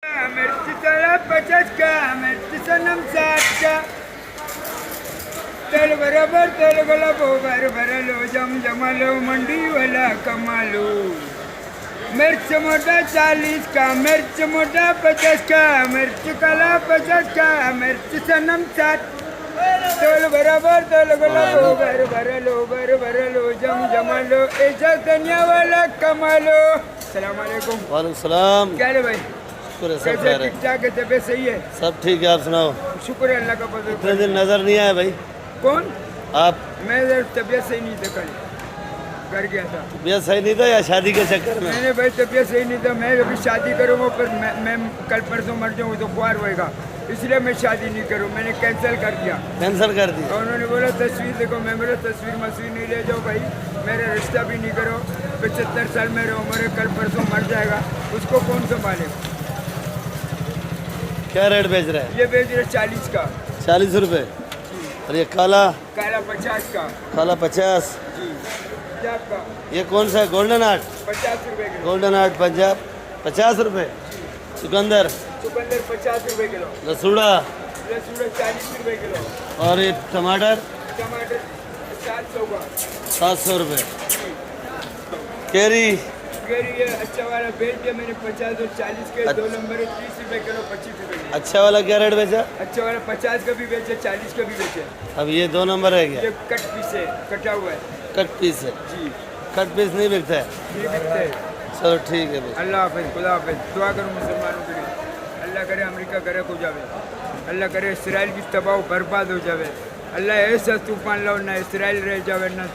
मिर्ची तला 50 का, मिर्ची सनम 60 का, तेल बराबर तेल गला बोबर भरलो जम जमालो मंडी वाला कमालो। मिर्च मोटा 40 का, मिर्च मोटा 50 का, मिर्च काला 50 का, मिर्च सनम 60, तेल बराबर तेल गला बोबर भरलो जम जमालो ऐसा धनिया वाला कमालो। सलाम अलैकुम। वालेकुम सलाम। क्या है भाई? शुक्र है, सब कैसे खैर है। ठीक ठाक है? तबीयत सही है? सब ठीक है, आप सुनाओ। शुक्र है अल्लाह का फजल। इतने दिन नजर नहीं आए भाई कौन? आप। मैं तबीयत सही नहीं था, कल घर गया था। तबीयत सही नहीं था या शादी के चक्कर में? मैंने भाई तबीयत सही नहीं था, मैं अभी शादी करूँगा पर मैं कल परसों मर जाऊँ तो ख्वार होएगा, इसलिए मैं शादी नहीं करूँ, मैंने कैंसिल कर दिया। कैंसिल कर दी? और उन्होंने बोला तस्वीर देखो, मैं बोला तस्वीर मस्वीर नहीं ले जाओ भाई, मेरा रिश्ता भी नहीं करो, 75 साल मेरी उम्र है, कल परसों मर जाएगा, उसको कौन संभालेगा? क्या रेट बेच रहे हैं? ये बेच रहे 40 का। 40 रुपए। और ये काला? काला 50 का। काला 50। जी। पंजाब का ये कौन सा है? Golden art? 50 रुपए किलो। गोल्डन आर्ट पंजाब 50 रुपए। चुकंदर? चुकंदर 50 रुपए किलो। लसूड़ा? लहसुन 40 रुपए किलो। और ये टमाटर? टमाटर 700 का। 700 रुपए। केरी? केरी ये अच्छा वाला बेच दिया मैंने 50 और 40 के, 2 नंबर है 30 रुपए किलो, 25 रुपए किलो। अच्छा वाला क्या रेट बेचा? अच्छा वाला 50 का भी बेचे, 40 का भी बेचे। अब ये 2 नंबर है क्या? ये कट पीस है, कटा हुआ है। कट पीस है? जी। कट पीस नहीं बिकता है? ये बिकते हैं। चलो ठीक है भाई। अल्लाह हाफिज, खुदा हाफिज। दुआ करो मुसलमानों के लिए, अल्लाह करे अमेरिका गर्क हो जावे, अल्लाह करे इसराइल भी तबाह बर्बाद हो जावे, अल्लाह ऐसा तूफान लाओ ना इसराइल रह जावे ना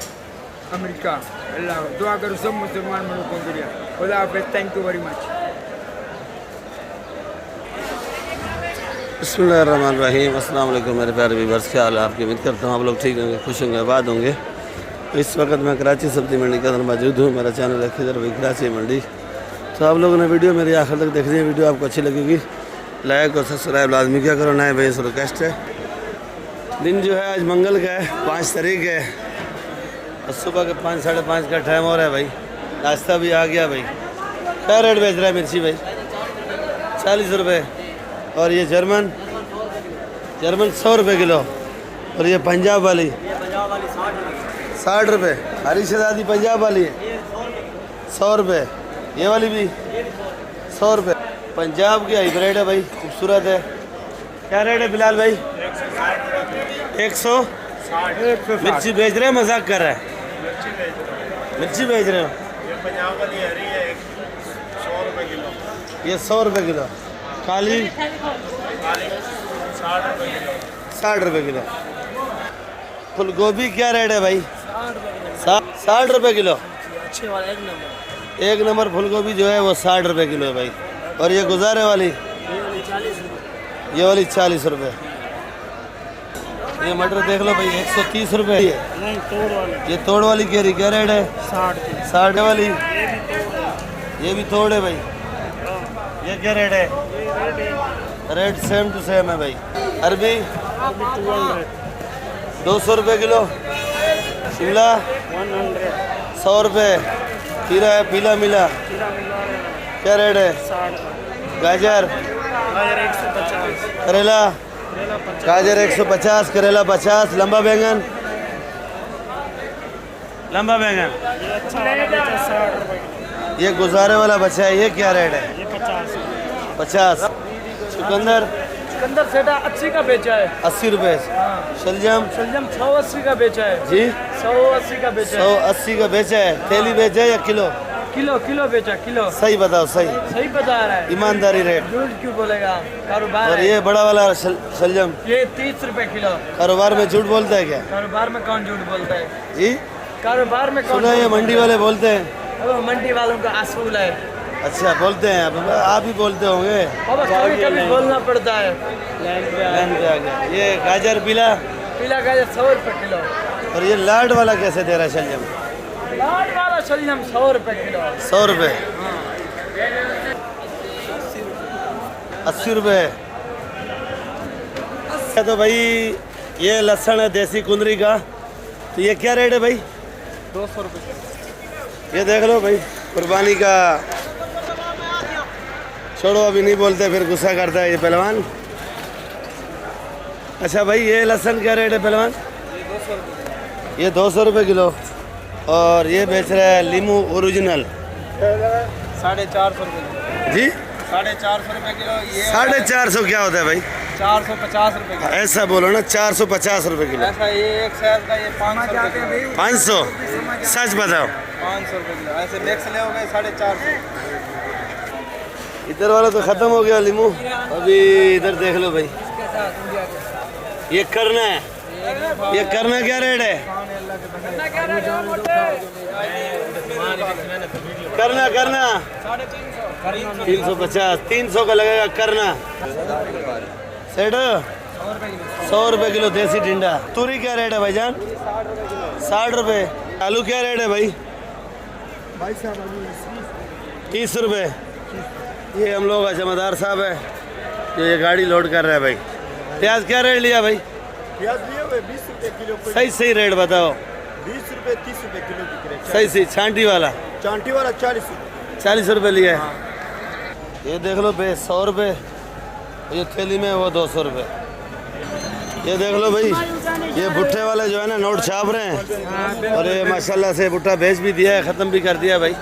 अमेरिका। अल्लाह दुआ करो सब मुसलमान मुल्कों के लिए। खुदा हाफिज, थैंक यू वेरी मच। बिस्मिल्लाहिर्रहमानिर्रहीम। अस्सलाम वालेकुम मेरे प्यारे व्यूअर्स, क्या हाल है आपकी? उम्मीद करता हूँ आप लोग ठीक होंगे, खुश होंगे, आबाद होंगे। इस वक्त मैं कराची सब्जी मंडी के अंदर मौजूद हूँ। मेरा चैनल है खिदर भाई कराची मंडी। तो आप लोगों ने वीडियो मेरी आखिर तक देख ली है। वीडियो आपको अच्छी लगेगी, लाइक और सब्सक्राइब लाजमी क्या करो, नए भाई से रिक्वेस्ट है। दिन जो है आज मंगल का है, 5 तारीख है, और सुबह के 5 साढ़े 5 का टाइम हो रहा है भाई। नाश्ता भी आ गया भाई। क्या रेट बेच रहा है मिर्ची भाई? 40 रुपये। और ये जर्मन 100 रुपये किलो। और ये पंजाब वाली 60 रुपये। हरी शहजादी पंजाब वाली है 100 रुपये। ये वाली भी 100 रुपये। पंजाब की हाइब्रिड है भाई, खूबसूरत है। क्या रेट है बिलाल भाई? 100। मिर्ची बेच रहे हैं, मजाक कर रहा है? मिर्ची बेच रहे हो? ये पंजाब वाली हरी है 100 रुपये किलो। ये 100 रुपये किलो। काली 60 रुपये किलो। फूल गोभी क्या रेट है भाई? 60 रुपये किलो। अच्छे वाला एक नंबर फूल गोभी जो है वो 60 रुपये किलो है भाई। और ये गुजारे वाली? ये वाली 40 रुपये। ये मटर देख लो भाई, 130 रुपये। नहीं तोड़ वाला ये तोड़ वाली केरी क्या रेट है? 60 वाली। ये भी तोड़ है भाई। ये क्या रेट है? रेट सेम टू सेम है भाई। अरबी 200 रुपये किलो। शिमला 100 रुपये। खीरा है पीला मिला, क्या रेट है? गाजर? करेला? गाजर 150, करेला 50। लंबा बैंगन? लंबा बैंगन ये गुजारे वाला बचा है, ये क्या रेट है? 50। चुकंदर सेटा 80 का बेचा है। 80 रुपये। शलजम? 180 का बेचा है जी 180 का बेचा है। 180 का बेचा है। थैली बेचा है या किलो? किलो बेचा, किलो। सही बताओ, सही सही बता रहा है, ईमानदारी रेट। झूठ क्यों बोलेगा? कारोबार और है। ये बड़ा वाला शलजम ये 30 रुपए किलो। कारोबार में झूठ बोलता है क्या? कारोबार में कौन झूठ बोलता है जी? कारोबार में कौन? सुना ये मंडी वाले बोलते हैं। वो मंडी वालों का असूल है। अच्छा बोलते हैं, आप ही बोलते होंगे। बाबा कभी कभी बोलना पड़ता है। लाइन पे आ गया। ये गाजर पीला गाजर 100 रुपए किलो। और ये लाड वाला कैसे दे रहा है शलजम? लाड वाला शलजम 100 रुपए किलो। 100 रुपये। 80 रुपये। तो भाई ये लहसुन है देसी कुंदरी का, तो ये क्या रेट है भाई? 200 रुपए। ये देख लो भाई, कुर्बानी का छोड़ो, अभी नहीं बोलते, फिर गुस्सा करता है ये पहलवान। अच्छा भाई, ये लहसुन क्या रेट है पहलवान? ये 200 रुपये किलो। और ये बेच रहा है लीमू ओरिजिनल 450 रुपये जी। 450 रुपये किलो। ये 450 क्या होता है भाई? 450 रुपये किलो। ऐसा बोलो ना, 450 रुपये किलो। ऐसा ये एक साइज का ये 500 रुपये किलो। 500? सच बताओ। 500 रुपये किलो। ऐसे मिक्स ले हो गए 450। इधर वाला तो ख़त्म हो गया लीमू। अभी इधर देख लो भाई, ये करना है। ये करना क्या रेट है? करना 350, 300 का लगेगा करना। सेठ 100 रुपये किलो देसी टिंडा। तूरी क्या रेट है भाईजान? 60 रुपये। आलू क्या रेट है भाई? 30 रुपये। ये हम लोग का जमादार साहब है जो ये गाड़ी लोड कर रहा है भाई। प्याज क्या रेट लिया भाई? प्याज लिए हुए 20 रुपये किलो। सही रेट बताओ। 20 रुपये 30 रुपये किलो बिक रहे। सही छांटी वाला? चांटी वाला 40 रुपये। 40 रुपये लिया है। ये देख लो भाई, 100 रुपये। ये थैली में वो 200 रुपये। ये देख लो भाई, ये भुट्टे वाले जो है ना नोट छाप रहे हैं। और ये माशाल्लाह से भुट्टा बेच भी दिया है, ख़त्म भी कर दिया भाई।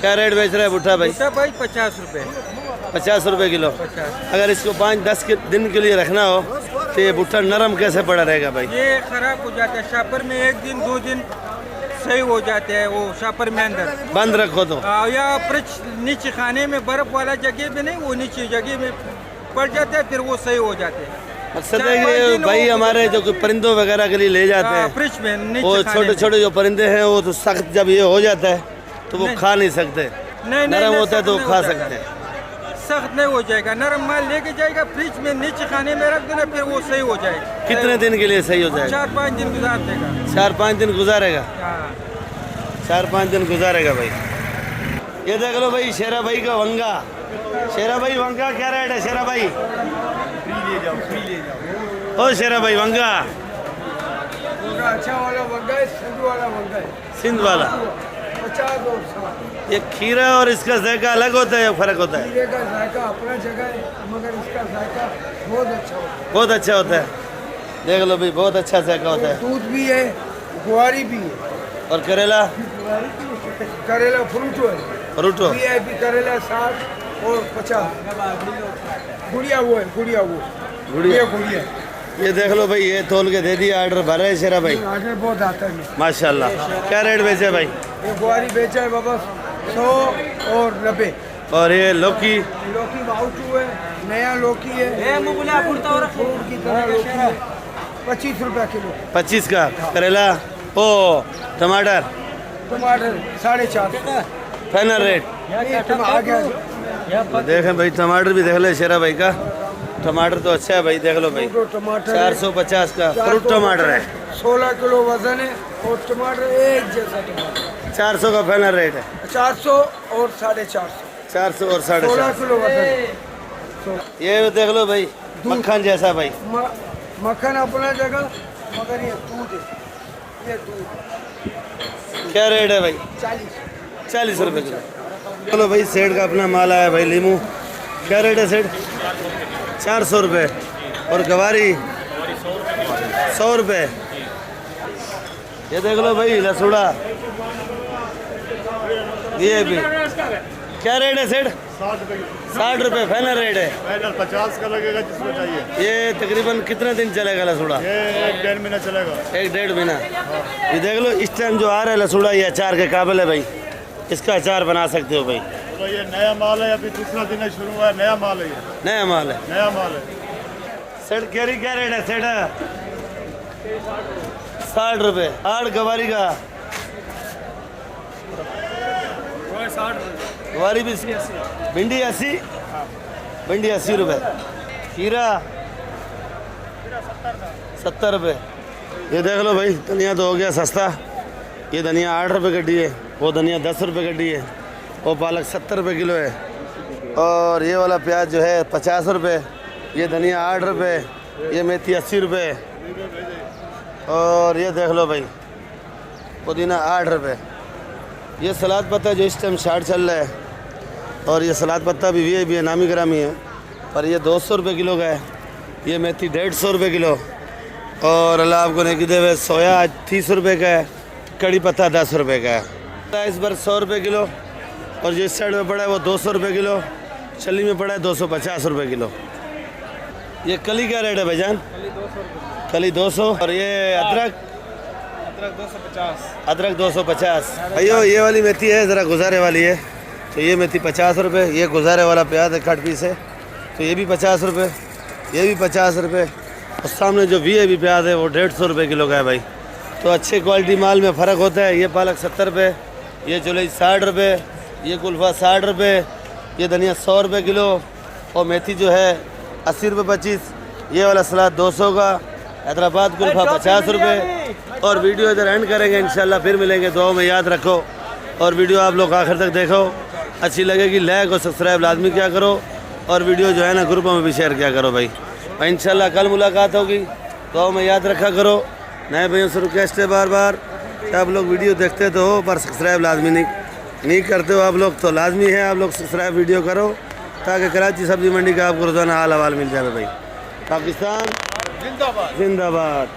क्या रेट बेच रहा है भुट्टा भाई? भाई 50 रुपये। 50 रुपये किलो। अगर इसको 5-10 दिन के लिए रखना हो तो ये भुट्टा नरम कैसे पड़ा रहेगा भाई? ये खराब हो जाता है। शापर में 1 दिन 2 दिन सही हो जाते हैं। वो शापर में अंदर बंद रखो तो। या फ्रिज नीचे खाने में बर्फ वाला जगह में नहीं, वो नीचे जगह में पड़ जाता है, फिर वो सही हो जाते हैं। मकसद है कि भाई हमारे जो परिंदों वगैरह के लिए ले जाते हैं फ्रिज में नीचे वो खाने छोटे जो परिंदे हैं वो तो सख्त जब ये हो जाता है तो वो खा नहीं सकते। नरम होता है तो वो खा सकते हैं। सख्त नहीं हो जाएगा। नरम माल लेके जाएगा फ्रिज में नीचे खाने में रख देना, फिर वो सही हो जाएगा। कितने दिन के लिए सही हो जाएगा? 4-5 दिन गुजार देगा। 4-5 दिन गुजारेगा? हाँ। 4-5 दिन गुजारेगा भाई। ये देख लो भाई, शेरा भाई का वंगा। शेरा भाई वंगा क्या रेट है? शेरा भाई ओ शेरा भाई वंगा अच्छा वाला वंगा है, सिंध वाला वंगा है। सिंध वाला 50 और 60। ये खीरा और इसका जायका अलग होता है या फर्क होता है? खीरे का जायका अपना जगह है, मगर इसका जायका बहुत अच्छा होता है। बहुत अच्छा होता है। देख लो भाई, बहुत अच्छा जायका होता है। दूध भी है, गुआरी भी है। और करेला? करेला फ्रूटो है। फ्रूटो VIP करेला 60 और 50। गुड़िया वो है, गुड़िया वो। गुड़िया। ये गुड़िया। ये देख लो भाई, ये तोल के दे दिया, ऑर्डर भरा है शेरा भाई। आगे बहुत आता है। माशाल्लाह। क्या रेट बेचे भाई? ये गुआरी बेचा है बाबा 100 और 90। और ये लौकी? लौकी बाउचू है, नया लौकी है। फ्रूट की तरह लौकी है। 25 रुपया किलो। 25 का। करेला? ओ टमाटर? टमाटर 450। Final rate? आ गया। देखें भाई, टमाटर भी देख ले शेरा भाई का। टमाटर तो अच्छा है भाई, देख लो भाई। टमाटर 450 का फ्रूट टमाटर है। 16 किलो वजन है और टमाटर एक जैसा टमाटर। 400 का फाइनल रेट है। 400 और 450। 400 और 16 450। किलो वजन है। ये देख लो भाई, मक्खन जैसा भाई। मक्खन अपना जगह, मगर ये दूध है। ये दूध क्या रेट है भाई? 40 रुपये किलो। चलो भाई, सेठ का अपना माल आया भाई, लीमू। क्या रेट है सेठ? 400 रुपये। और गवारी 100 रुपये। ये देख लो भाई, लसूड़ा ये भी। क्या रेट है सेठ? 60 रुपये फाइनल रेट है। फाइनल 50 का लगेगा जिसको चाहिए। ये तकरीबन कितने दिन चलेगा लसूड़ा? ये 1-1.5 महीना चलेगा। 1-1.5 महीना। ये देख लो, इस टाइम जो आ रहा है लसूड़ा, ये अचार के काबिल है भाई। इसका अचार बना सकते हो भाई। तो ये नया माल है, अभी दूसरा दिन है, शुरू हुआ है। नया माल है, ये नया माल है। नया माल है। सेठ कैरी क्या रेट है सेठ? 60 रुपये। 8 गवारी का? गवारी भी। भिंडी 80? भिंडी 80 रुपये। खीरा 70 रुपये। ये देख लो भाई, धनिया तो हो गया सस्ता। ये धनिया 8 रुपये गड्डी है, वो धनिया 10 रुपये गड्डी है, वो पालक 70 रुपये किलो है। और ये वाला प्याज जो है 50 रुपये। ये धनिया 8 रुपये। ये मेथी 80 रुपये। और ये देख लो भाई, पुदीना 8 रुपये। ये सलाद पत्ता जो इस टाइम 60 चल रहा है, और ये सलाद पत्ता भी वीआईपी है, नामी ग्रामी है, और ये 200 रुपये किलो का है। ये मेथी 150 रुपये किलो, और अल्लाह आपको ने कि देवे सोया 30 रुपये का है, कड़ी पत्ता 10 रुपये का है। इस बार 100 रुपये किलो, और जो इस साइड में पड़ा है वो 200 रुपये किलो, छली में पड़ा है 250 रुपये किलो। ये कली क्या रेट है भाईजान? कली 200, और ये अदरक 250। अदरक 250। भैया ये वाली मेथी है ज़रा गुजारे वाली है, तो ये मेथी 50 रुपये। ये गुजारे वाला प्याज है कट पीस है, तो ये भी 50 रुपये, ये भी 50 रुपये। और सामने जो वीआईपी प्याज है वो 150 रुपये किलो का है भाई। तो अच्छे क्वालिटी माल में फ़र्क होता है। ये पालक 70 रुपये, ये चुलई 60 रुपये, ये कुल्फ़ा 60 रुपये, ये धनिया 100 रुपये किलो, और मेथी जो है 80 रुपये 25। ये वाला सलाद 200 का, हैदराबाद कुल्फ़ा 50 रुपये। और वीडियो इधर एंड करेंगे इंशाल्लाह, फिर मिलेंगे। दुआ में याद रखो, और वीडियो आप लोग आखिर तक देखो। अच्छी लगेगी लाइक और सब्सक्राइब लाजमी क्या करो, और वीडियो जो है ना ग्रुपों में भी शेयर किया करो भाई। और इंशाल्लाह कल मुलाकात होगी, दुआ में याद रखा करो। नए भाइयों से रिक्वेस्ट है बार बार कि आप लोग वीडियो देखते तो हो, पर सब्सक्राइब लाजमी नहीं करते हो आप लोग, तो लाजमी है आप लोग सब्सक्राइब वीडियो करो, ताकि कराची सब्जी मंडी का आपको रोज़ाना हाल हवाल मिल जाए भाई। पाकिस्तान जिंदाबाद जिंदाबाद।